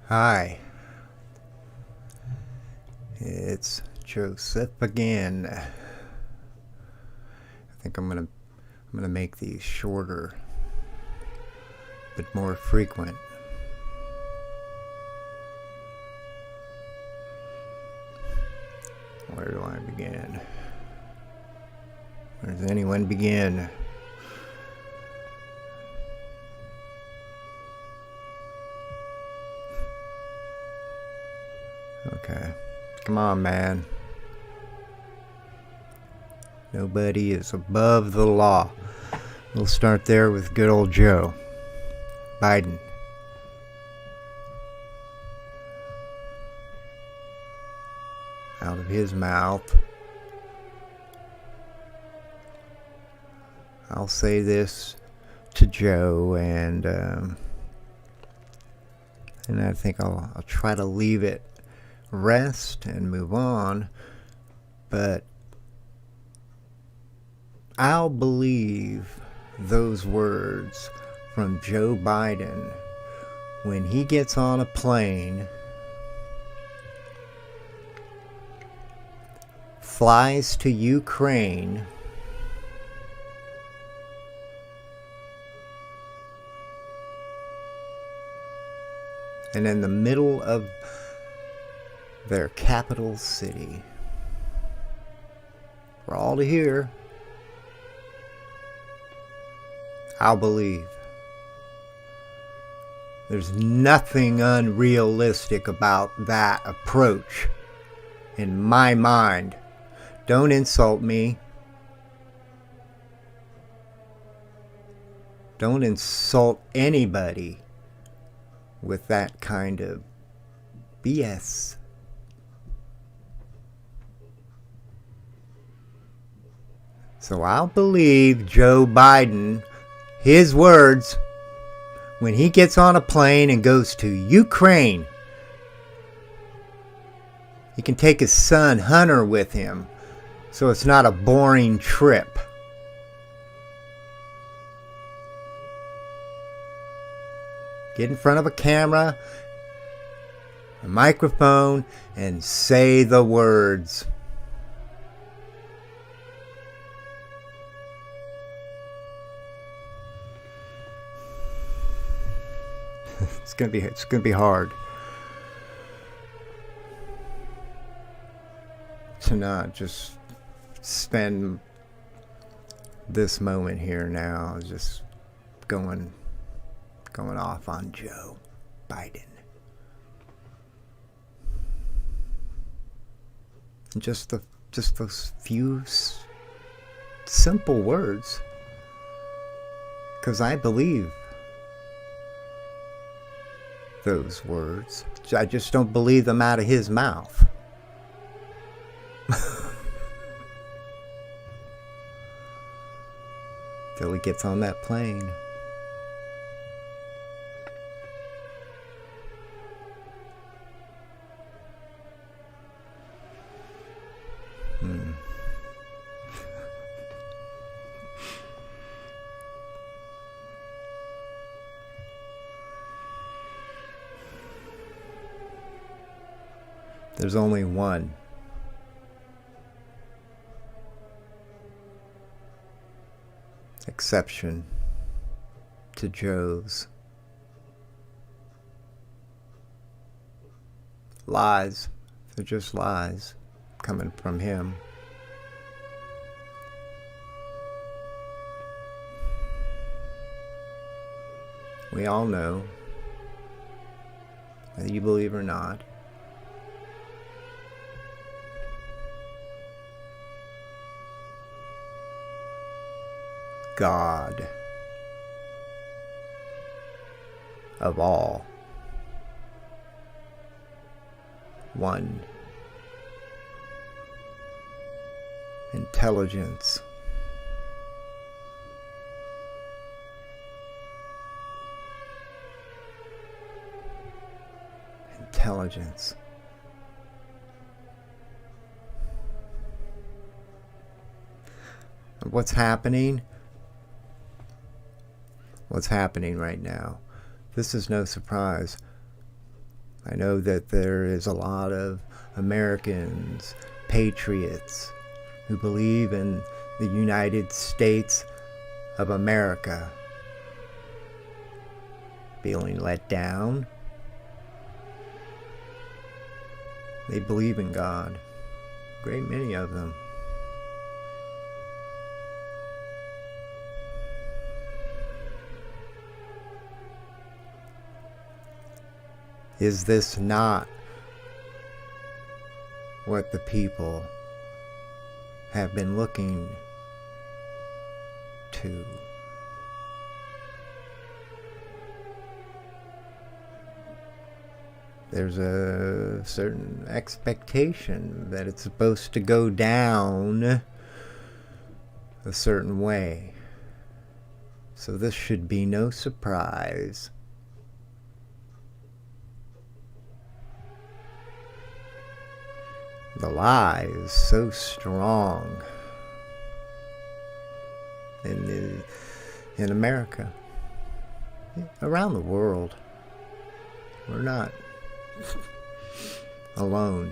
Hi, it's Joseph again. I think I'm gonna make these shorter, but more frequent. Where do I begin? Where does anyone begin? Okay, come on, man. Nobody is above the law. We'll start there with good old Joe Biden. Out of his mouth, I'll say this to Joe, and I think I'll try to leave it rest and move on, but I'll believe those words from Joe Biden when he gets on a plane, flies to Ukraine, and in the middle of their capital city, for all to hear, I'll believe. There's nothing unrealistic about that approach in my mind. Don't insult me. Don't insult anybody with that kind of BS. So I'll believe Joe Biden, his words, when he gets on a plane and goes to Ukraine. He can take his son Hunter with him, so it's not a boring trip. Get in front of a camera, a microphone, and say the words. It's gonna be hard to not just spend this moment here now just going off on Joe Biden. And just those few simple words, because I believe those words. I just don't believe them out of his mouth. Till he gets on that plane. There's only one exception to Joe's lies. They're just lies coming from him. We all know, whether you believe or not, God of all, one, intelligence, What's happening? What's happening right now? This is no surprise. I know that there is a lot of Americans, patriots, who believe in the United States of America, feeling let down. They believe in God, a great many of them. Is this not what the people have been looking to? There's a certain expectation that it's supposed to go down a certain way. So this should be no surprise. The lie is so strong in America, around the world. We're not alone.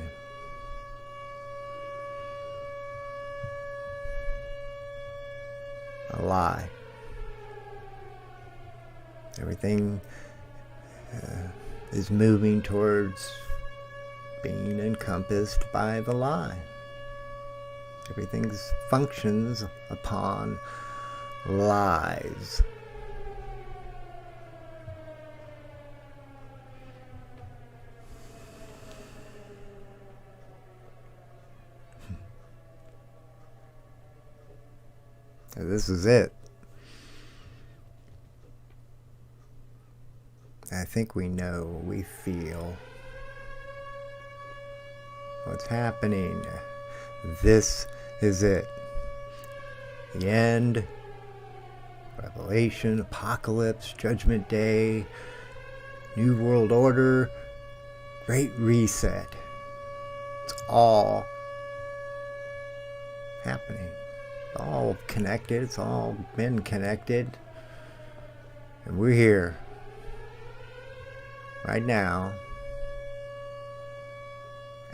A lie. Everything is moving towards being encompassed by the lie. Everything functions upon lies. This is it. I think we know, we feel what's happening. This is it. The end, Revelation, Apocalypse, Judgment Day, New World Order, Great Reset. It's all happening. It's all connected. It's all been connected. And we're here right now.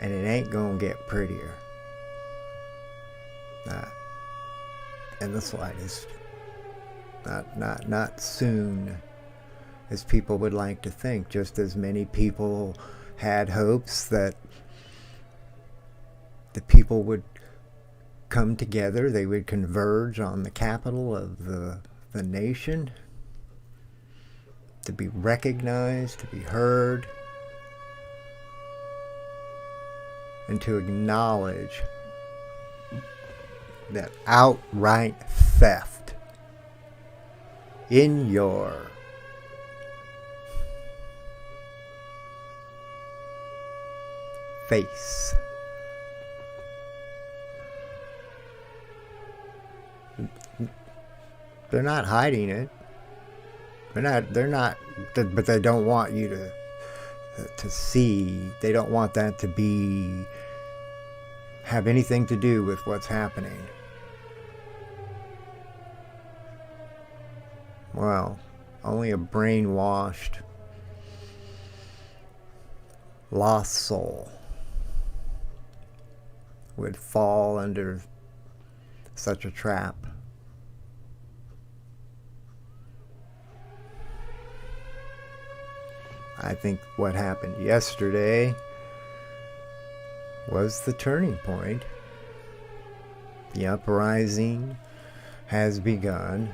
And it ain't gonna get prettier. Not in the slightest. Not soon as people would like to think. Just as many people had hopes that the people would come together, they would converge on the capital of the nation, to be recognized, to be heard, and to acknowledge that outright theft in your face. They're not hiding it. They're not, but they don't want you to see. They don't want that to have anything to do with what's happening. Well, only a brainwashed, lost soul would fall under such a trap. I think what happened yesterday was the turning point. The uprising has begun.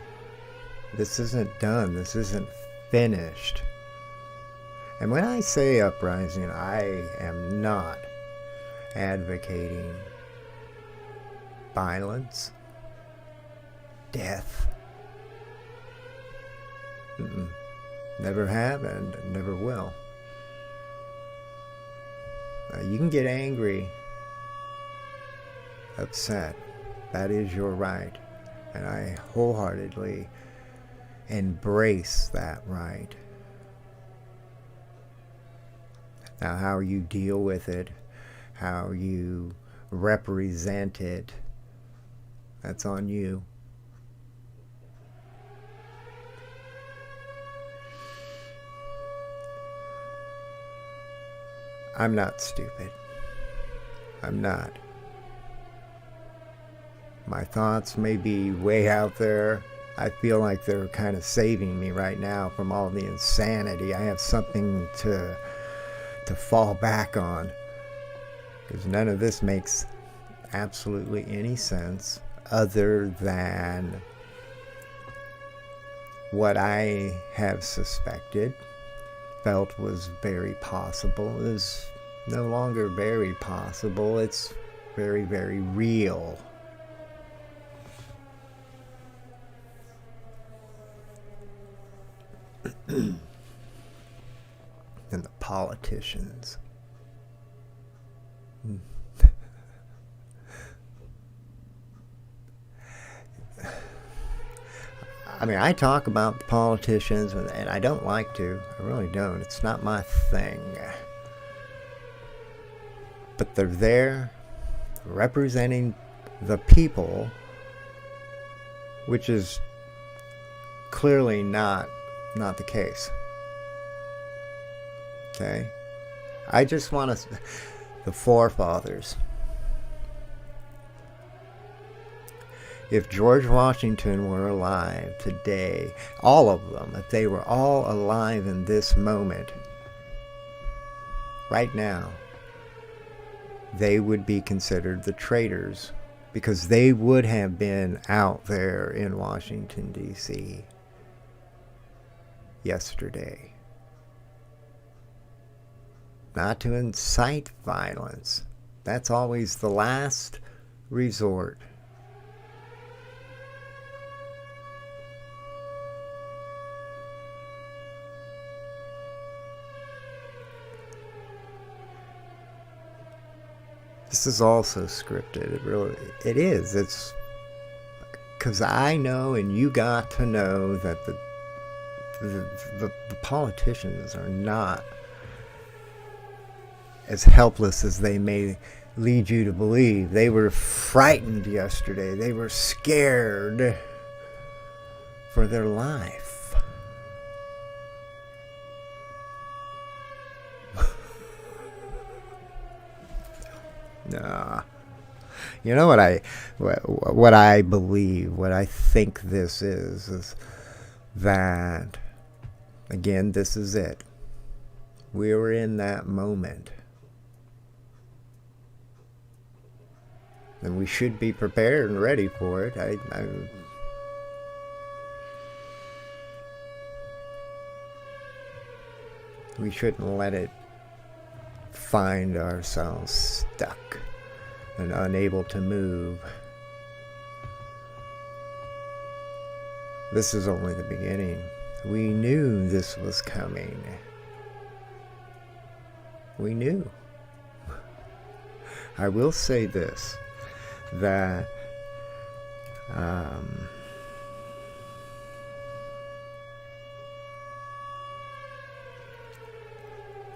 This isn't done. This isn't finished. And when I say uprising, I am not advocating violence, death. Never have and never will. You can get angry, upset. That is your right. And I wholeheartedly embrace that right. Now, how you deal with it, how you represent it, that's on you. I'm not stupid. I'm not. My thoughts may be way out there. I feel like they're kind of saving me right now from all the insanity. I have something to fall back on, because none of this makes absolutely any sense other than what I have suspected, felt was very possible, is no longer very possible. It's very, very real. And the politicians. I mean, I talk about the politicians, and I don't like to. I really don't. It's not my thing. But they're there representing the people, which is clearly not the case. Okay? I just want to... The forefathers. If George Washington were alive today, all of them, if they were all alive in this moment, right now, they would be considered the traitors, because they would have been out there in Washington, D.C. yesterday. Not to incite violence. That's always the last resort. This is also scripted. It is. It's because I know, and you got to know, that the politicians are not as helpless as they may lead you to believe. They were frightened yesterday. They were scared for their life. Nah. You know what I believe, what I think this is that, again, this is it. We were in that moment. And we should be prepared and ready for it. We shouldn't let it find ourselves stuck and unable to move. This is only the beginning. We knew this was coming. We knew. I will say this, that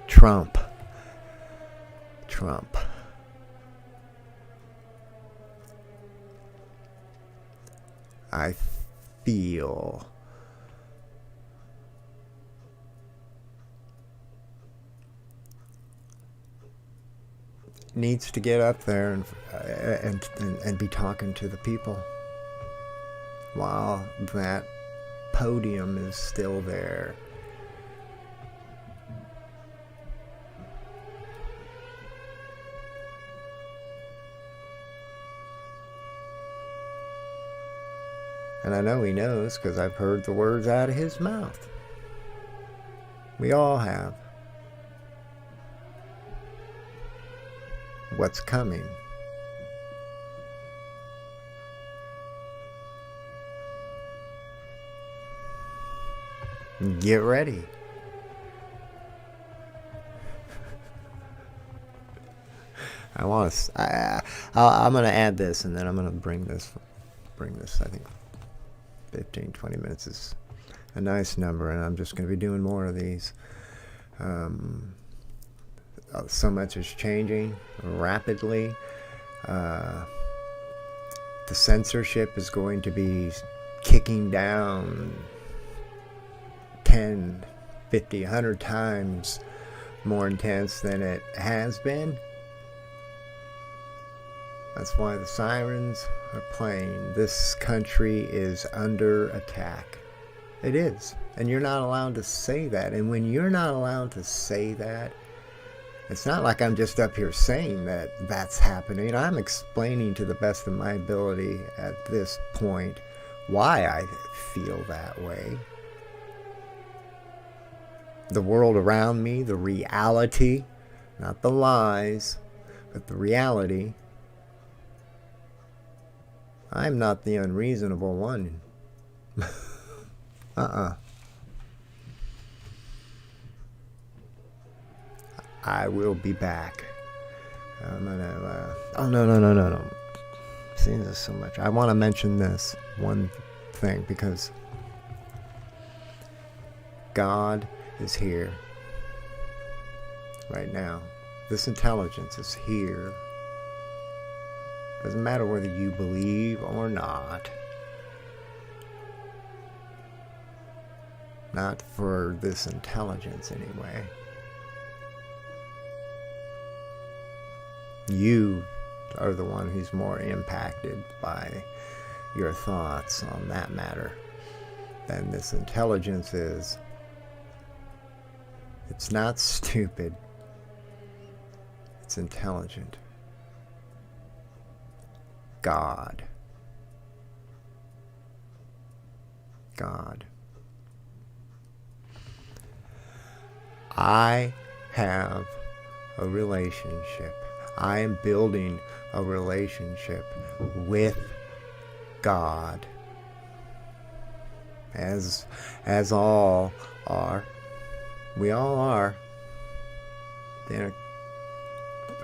Trump. I feel needs to get up there and be talking to the people while that podium is still there. And I know he knows, because I've heard the words out of his mouth. We all have. What's coming. Get ready. I'm going to add this, and then I'm going to bring this, I think 15-20 minutes is a nice number, and I'm just going to be doing more of these. So much is changing rapidly. The censorship is going to be kicking down 10, 50, 100 times more intense than it has been. That's why the sirens are playing. This country is under attack. It is. And you're not allowed to say that. And when you're not allowed to say that, it's not like I'm just up here saying that that's happening. I'm explaining to the best of my ability at this point why I feel that way. The world around me, the reality, not the lies, but the reality. I'm not the unreasonable one. I will be back. I'm gonna. Oh, no. Seeing this so much. I want to mention this one thing because God is here right now. This intelligence is here. Doesn't matter whether you believe or not. Not for this intelligence, anyway. You are the one who's more impacted by your thoughts on that matter than this intelligence is. It's not stupid. It's intelligent. God. I have a relationship. I am building a relationship with God. As all are. We all are.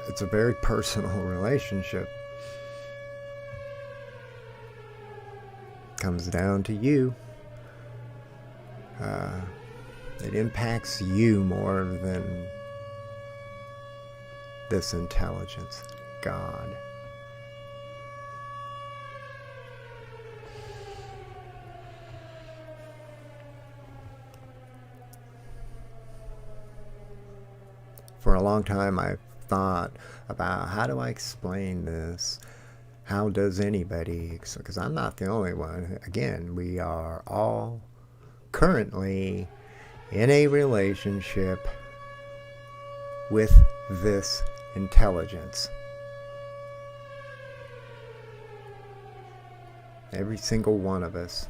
It's a very personal relationship. Comes down to you. It impacts you more than this intelligence, God. For a long time, I've thought about how do I explain this? How does anybody? Because I'm not the only one. Again, we are all currently in a relationship with this intelligence. Every single one of us.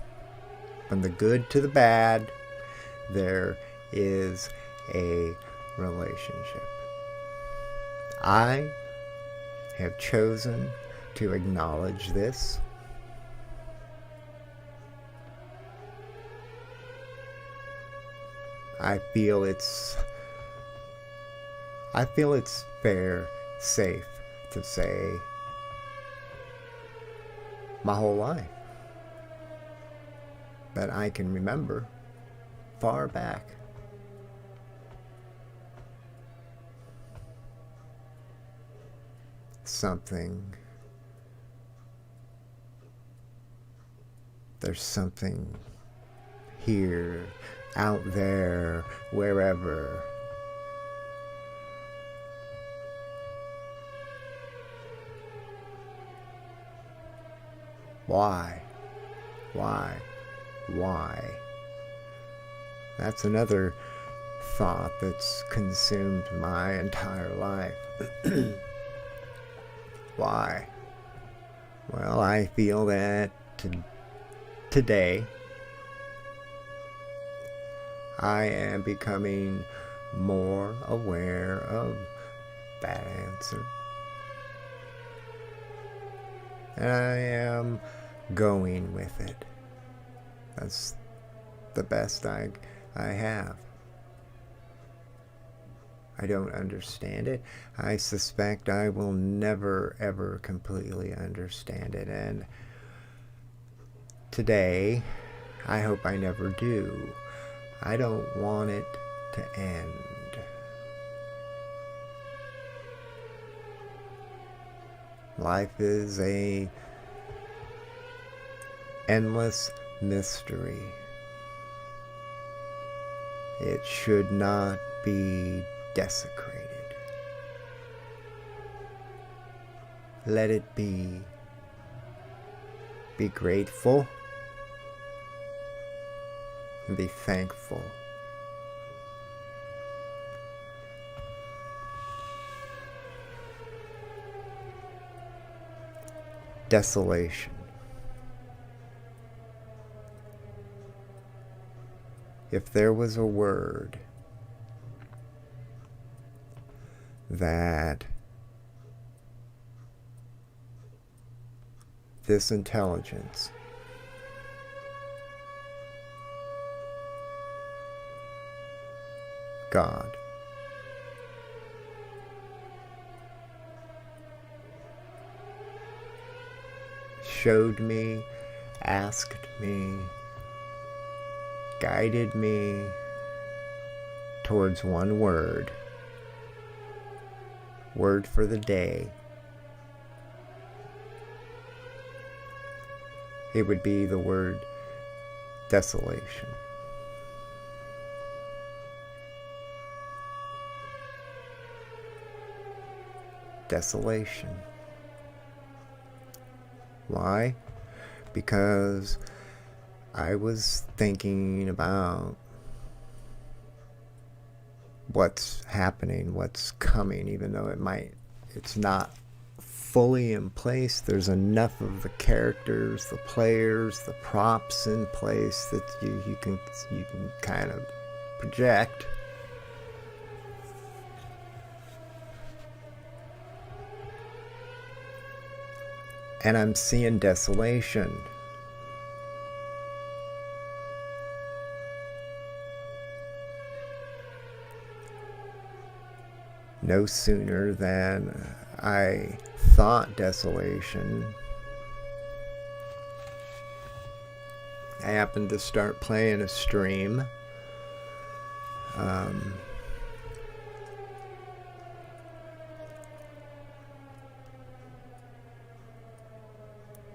From the good to the bad, there is a relationship. I have chosen to acknowledge this. I feel it's safe to say my whole life that I can remember far back. There's something here, out there, wherever. Why? That's another thought that's consumed my entire life. Why? Well, I feel that today I am becoming more aware of that answer. And I am going with it. That's the best I have. I don't understand it. I suspect I will never, ever completely understand it. And today, I hope I never do. I don't want it to end. Life is a endless mystery. It should not be desecrated. Let it be. Be grateful and be thankful. Desolation. If there was a word that this intelligence God showed me, asked me, guided me towards one word for the day, it would be the word desolation. Desolation. Why? Because I was thinking about what's happening, what's coming, even though it's not fully in place. There's enough of the characters, the players, the props in place that you can kind of project. And I'm seeing desolation. No sooner than I thought desolation, I happened to start playing a stream.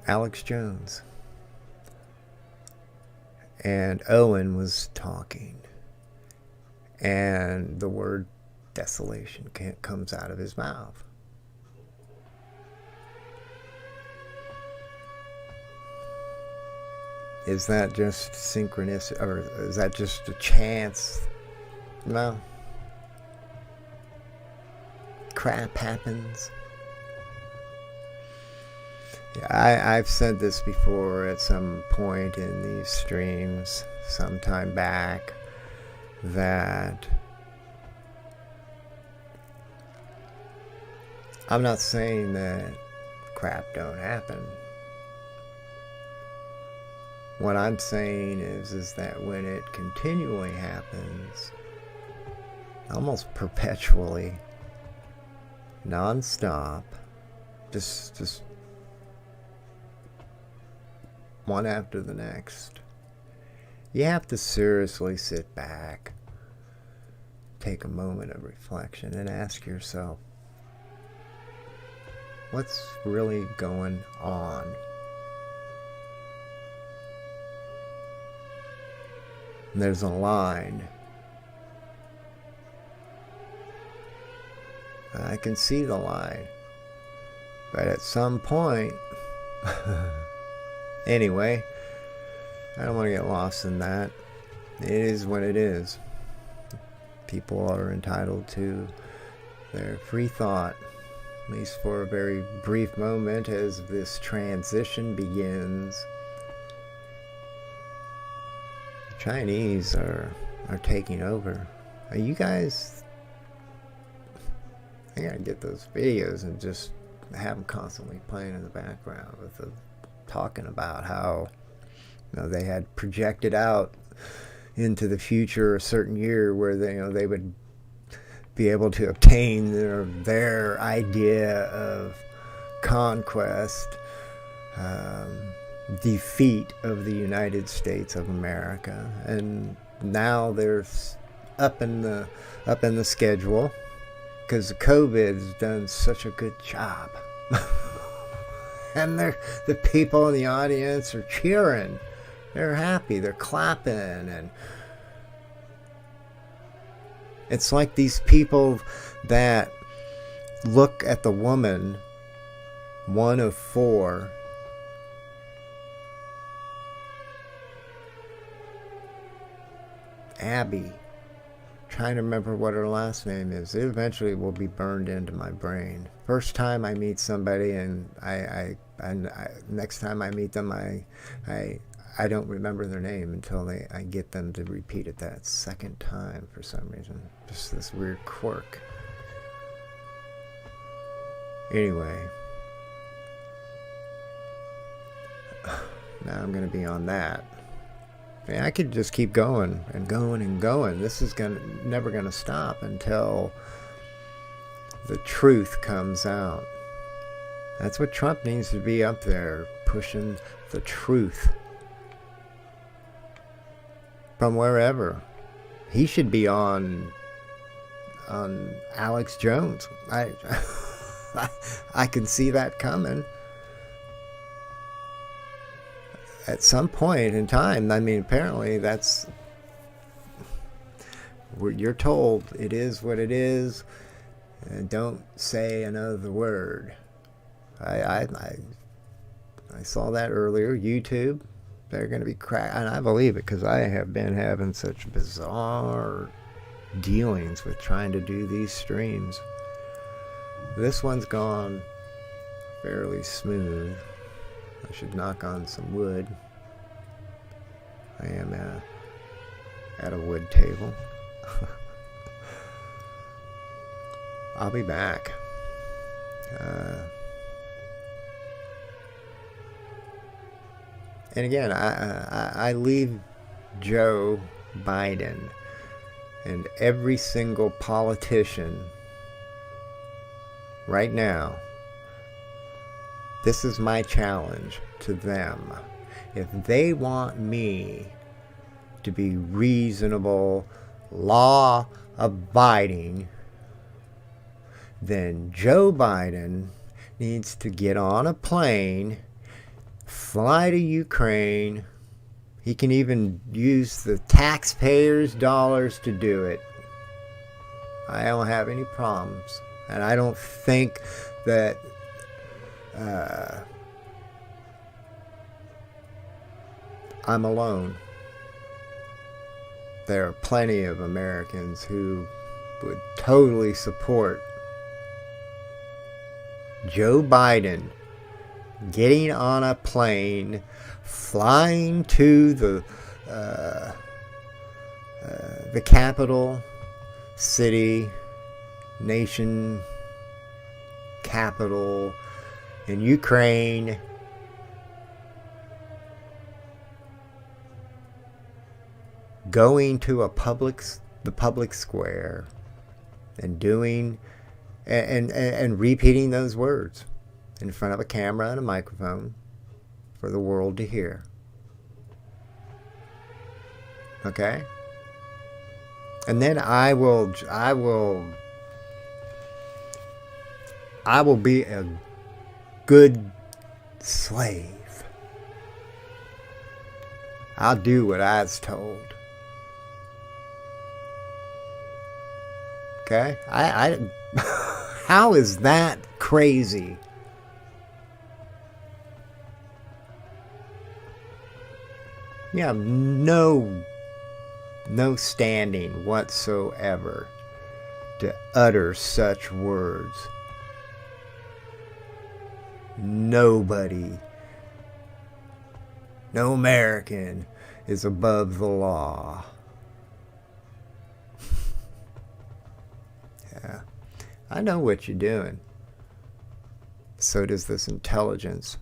Alex Jones and Owen was talking, and the word desolation comes out of his mouth. Is that just synchronicity, or is that just a chance? No. Crap happens. Yeah, I've said this before at some point in these streams, some time back, that I'm not saying that crap don't happen. What I'm saying is that when it continually happens, almost perpetually, non-stop, just one after the next, you have to seriously sit back, take a moment of reflection, and ask yourself, what's really going on? And there's a line. I can see the line. But at some point, anyway, I don't want to get lost in that. It is what it is. People are entitled to their free thought, at least for a very brief moment as this transition begins. The Chinese are taking over. You guys, I gotta get those videos and just have them constantly playing in the background with the talking about how, you know, they had projected out into the future a certain year where they would be able to obtain their idea of conquest, defeat of the United States of America, and now they're up in the schedule because COVID has done such a good job. And the people in the audience are cheering. They're happy. They're clapping. And It's like these people that look at the woman, one of four, Abby, trying to remember what her last name is. It eventually will be burned into my brain. First time I meet somebody, and I next time I meet them, I don't remember their name until I get them to repeat it that second time for some reason. Just this weird quirk. Anyway, now I'm going to be on that. Man, I could just keep going and going and going. This is never going to stop until the truth comes out. That's what Trump needs to be up there, pushing the truth. From wherever. He should be on Alex Jones. I can see that coming. At some point in time, I mean, apparently that's... You're told it is what it is, and don't say another word. I saw that earlier, YouTube. They're going to be and I believe it because I have been having such bizarre dealings with trying to do these streams. This one's gone fairly smooth. I should knock on some wood. I am at a wood table. I'll be back. And again, I leave Joe Biden and every single politician right now. This is my challenge to them. If they want me to be reasonable, law-abiding, then Joe Biden needs to get on a plane, fly to Ukraine. He can even use the taxpayers' dollars to do it. I don't have any problems. And I don't think that I'm alone. There are plenty of Americans who would totally support Joe Biden getting on a plane, flying to the capital city, nation, capital in Ukraine, going to the public square and doing and repeating those words in front of a camera and a microphone for the world to hear. Okay? And then I will be a good slave. I'll do what I was told. Okay? How is that crazy? You have no standing whatsoever to utter such words. Nobody, no American is above the law. Yeah, I know what you're doing. So does this intelligence.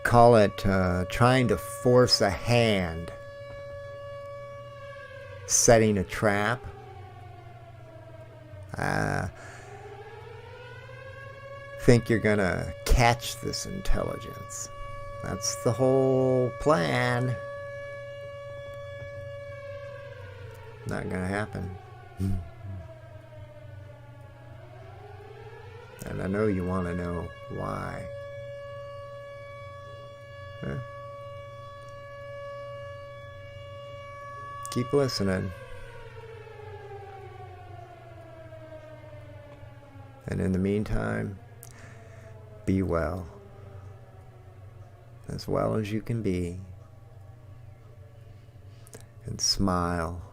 Call it trying to force a hand, setting a trap. Think you're gonna catch this intelligence. That's the whole plan. Not gonna happen. And I know you want to know why. Huh? Keep listening. And in the meantime, be well. As well as you can be. And smile.